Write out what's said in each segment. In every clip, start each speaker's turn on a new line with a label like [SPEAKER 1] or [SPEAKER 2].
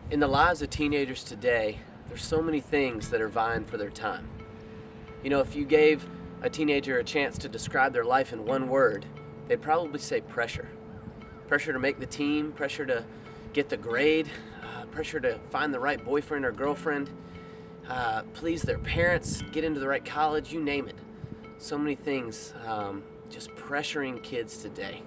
[SPEAKER 1] In the lives of teenagers today, there's so many things that are vying for their time. You know, if you gave a teenager a chance to describe their life in one word, they'd probably say pressure. Pressure to make the team, pressure to get the grade, pressure to find the right boyfriend or girlfriend, please their parents, get into the right college, you name it. So many things just pressuring kids today.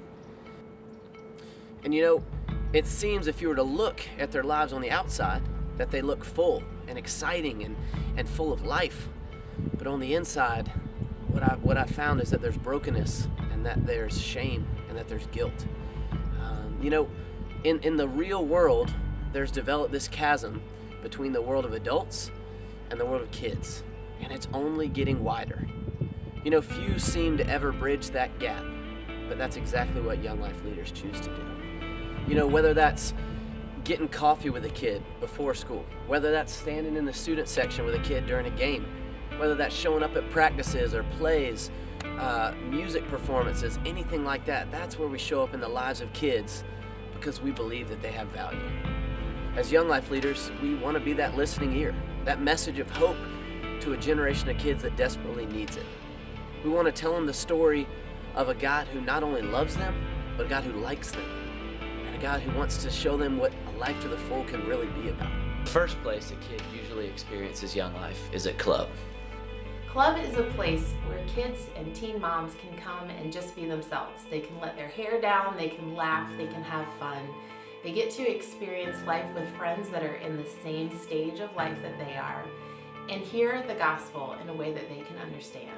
[SPEAKER 1] And you know, it seems if you were to look at their lives on the outside, that they look full and exciting and full of life. But on the inside, what I found is that there's brokenness and that there's shame and that there's guilt. You know, in the real world, there's developed this chasm between the world of adults and the world of kids, and it's only getting wider. You know, few seem to ever bridge that gap, but that's exactly what Young Life leaders choose to do. You know, whether that's getting coffee with a kid before school, whether that's standing in the student section with a kid during a game, whether that's showing up at practices or plays, music performances, anything like that, that's where we show up in the lives of kids because we believe that they have value. As Young Life leaders, we want to be that listening ear, that message of hope to a generation of kids that desperately needs it. We want to tell them the story of a God who not only loves them, but a God who likes them, and a God who wants to show them what a life to the full can really be about.
[SPEAKER 2] The first place a kid usually experiences Young Life is at club.
[SPEAKER 3] Club is a place where kids and teen moms can come and just be themselves. They can let their hair down, they can laugh, they can have fun. They get to experience life with friends that are in the same stage of life that they are, and hear the gospel in a way that they can understand.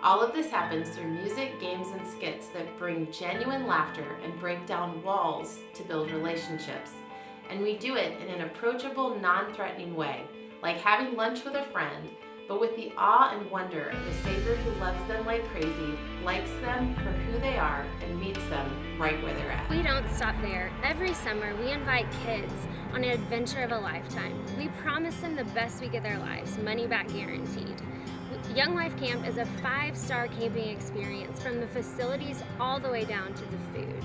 [SPEAKER 3] All of this happens through music, games, and skits that bring genuine laughter and break down walls to build relationships. And we do it in an approachable, non-threatening way, like having lunch with a friend, but with the awe and wonder of a Savior who loves them like crazy, likes them for who they are, and meets them right where they're at.
[SPEAKER 4] We don't stop there. Every summer, we invite kids on an adventure of a lifetime. We promise them the best week of their lives, money back guaranteed. Young Life Camp is a 5-star camping experience from the facilities all the way down to the food.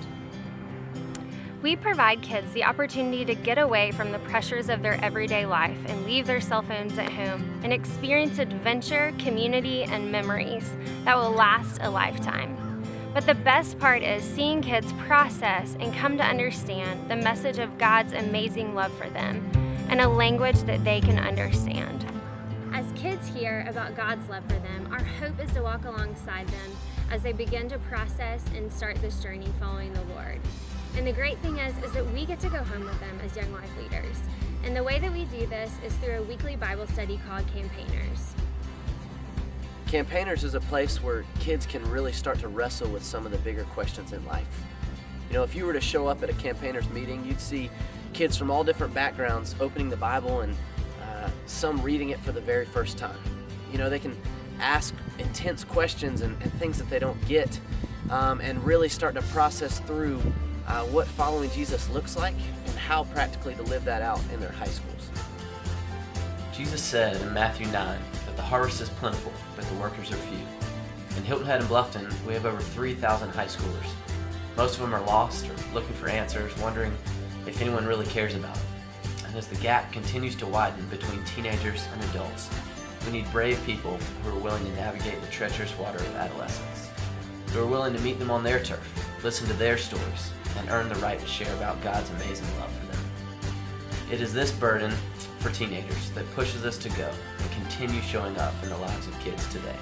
[SPEAKER 5] We provide kids the opportunity to get away from the pressures of their everyday life and leave their cell phones at home and experience adventure, community, and memories that will last a lifetime. But the best part is seeing kids process and come to understand the message of God's amazing love for them in a language that they can understand.
[SPEAKER 4] As kids hear about God's love for them, our hope is to walk alongside them as they begin to process and start this journey following the Lord. And the great thing is that we get to go home with them as Young Life leaders. And the way that we do this is through a weekly Bible study called Campaigners.
[SPEAKER 1] Campaigners is a place where kids can really start to wrestle with some of the bigger questions in life. You know, if you were to show up at a Campaigners meeting, you'd see kids from all different backgrounds opening the Bible and some reading it for the very first time. You know, they can ask intense questions and things that they don't get and really start to process through what following Jesus looks like and how practically to live that out in their high schools.
[SPEAKER 2] Jesus said in Matthew 9 that the harvest is plentiful, but the workers are few. In Hilton and Bluffton, we have over 3,000 high schoolers. Most of them are lost or looking for answers, wondering if anyone really cares about them. And as the gap continues to widen between teenagers and adults, we need brave people who are willing to navigate the treacherous water of adolescence, who are willing to meet them on their turf, listen to their stories, and earn the right to share about God's amazing love for them. It is this burden for teenagers that pushes us to go and continue showing up in the lives of kids today.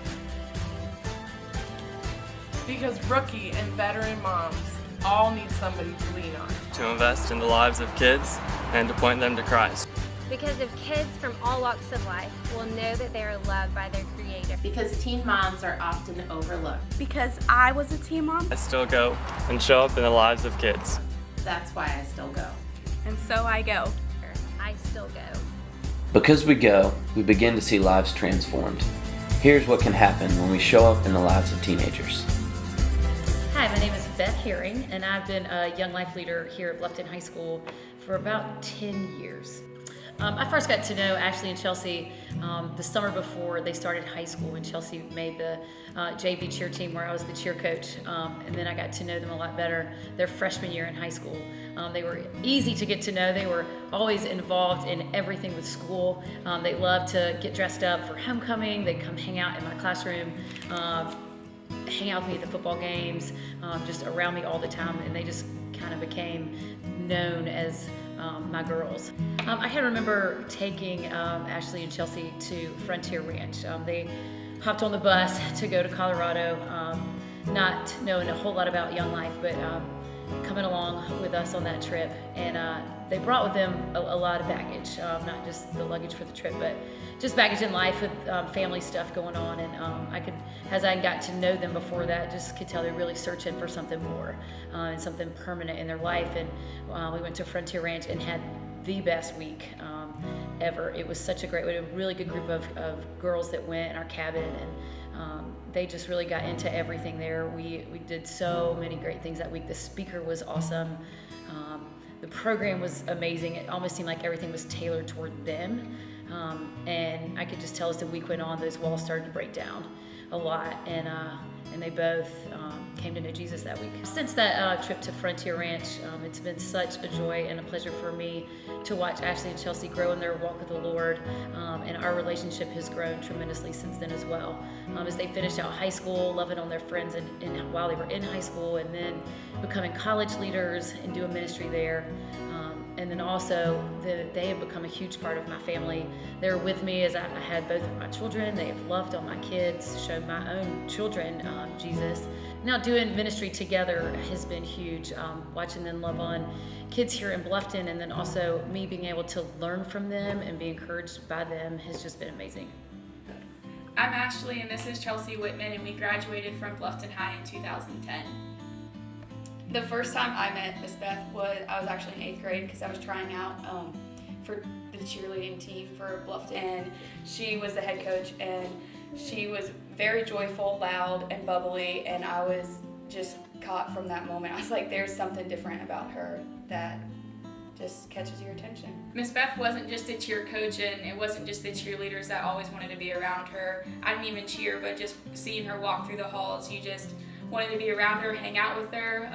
[SPEAKER 6] Because rookie and veteran moms all need somebody to lean on.
[SPEAKER 7] To invest in the lives of kids and to point them to Christ.
[SPEAKER 5] Because if kids from all walks of life will know that they are loved by their Creator.
[SPEAKER 3] Because teen moms are often overlooked.
[SPEAKER 8] Because I was a teen mom.
[SPEAKER 7] I still go and show up in the lives of kids.
[SPEAKER 3] That's why I still go.
[SPEAKER 8] And so I go.
[SPEAKER 5] I still go.
[SPEAKER 2] Because we go, we begin to see lives transformed. Here's what can happen when we show up in the lives of teenagers.
[SPEAKER 9] Hi, my name is Beth Herring, and I've been a Young Life leader here at Bluffton High School for about 10 years. I first got to know Ashley and Chelsea the summer before they started high school, when Chelsea made the JV cheer team where I was the cheer coach. And then I got to know them a lot better their freshman year in high school. They were easy to get to know. They were always involved in everything with school. They loved to get dressed up for homecoming. They'd come hang out in my classroom, hang out with me at the football games, just around me all the time, and they just kind of became known as my girls. I can remember taking Ashley and Chelsea to Frontier Ranch. They hopped on the bus to go to Colorado, not knowing a whole lot about Young Life, but coming along with us on that trip. And they brought with them a lot of baggage, not just the luggage for the trip, but just baggage in life with family stuff going on. And I could, as I got to know them before that, just could tell they're really searching for something more and something permanent in their life. And we went to Frontier Ranch and had the best week ever. It was such a great, we had a really good group of girls that went in our cabin, and they just really got into everything there. We did so many great things that week. The speaker was awesome. The program was amazing. It almost seemed like everything was tailored toward them. And I could just tell as the week went on, those walls started to break down a lot. And they both came to know Jesus that week. Since that trip to Frontier Ranch, it's been such a joy and a pleasure for me to watch Ashley and Chelsea grow in their walk with the Lord, and our relationship has grown tremendously since then as well. As they finished out high school, loving on their friends and while they were in high school, and then becoming college leaders and doing ministry there. And then also, they have become a huge part of my family. They're with me as I had both of my children. They have loved on my kids, shown my own children Jesus. Now doing ministry together has been huge. Watching them love on kids here in Bluffton, and then also me being able to learn from them and be encouraged by them has just been amazing.
[SPEAKER 8] I'm Ashley, and this is Chelsea Whitman, and we graduated from Bluffton High in 2010. The first time I met Miss Beth I was actually in 8th grade because I was trying out for the cheerleading team for Bluffton, and she was the head coach, and she was very joyful, loud, and bubbly, and I was just caught from that moment. I was like, there's something different about her that just catches your attention. Miss Beth wasn't just a cheer coach, and it wasn't just the cheerleaders that always wanted to be around her. I didn't even cheer, but just seeing her walk through the halls, you just wanted to be around her, hang out with her,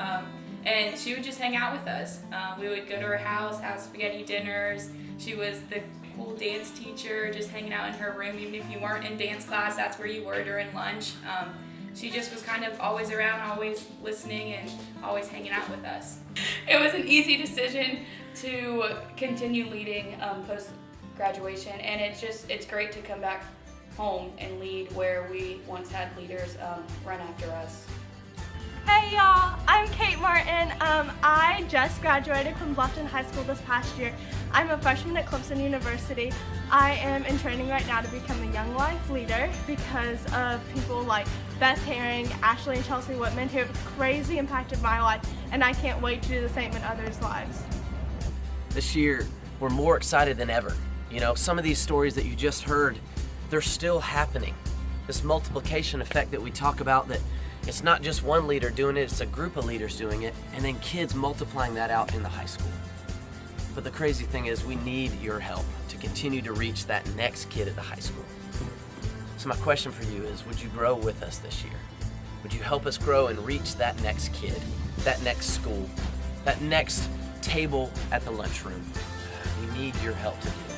[SPEAKER 8] and she would just hang out with us. We would go to her house, have spaghetti dinners. She was the cool dance teacher, just hanging out in her room. Even if you weren't in dance class, that's where you were during lunch. She just was kind of always around, always listening, and always hanging out with us. It was an easy decision to continue leading post-graduation, and it's great to come back home and lead where we once had leaders run after us.
[SPEAKER 10] Hey y'all, I'm Kate Martin. I just graduated from Bluffton High School this past year. I'm a freshman at Clemson University. I am in training right now to become a Young Life leader because of people like Beth Herring, Ashley and Chelsea Whitman, who have crazy impacted my life, and I can't wait to do the same in others' lives.
[SPEAKER 1] This year, we're more excited than ever. You know, some of these stories that you just heard, they're still happening. This multiplication effect that we talk about, that it's not just one leader doing it, it's a group of leaders doing it, and then kids multiplying that out in the high school. But the crazy thing is, we need your help to continue to reach that next kid at the high school. So my question for you is, would you grow with us this year? Would you help us grow and reach that next kid, that next school, that next table at the lunchroom? We need your help to do that.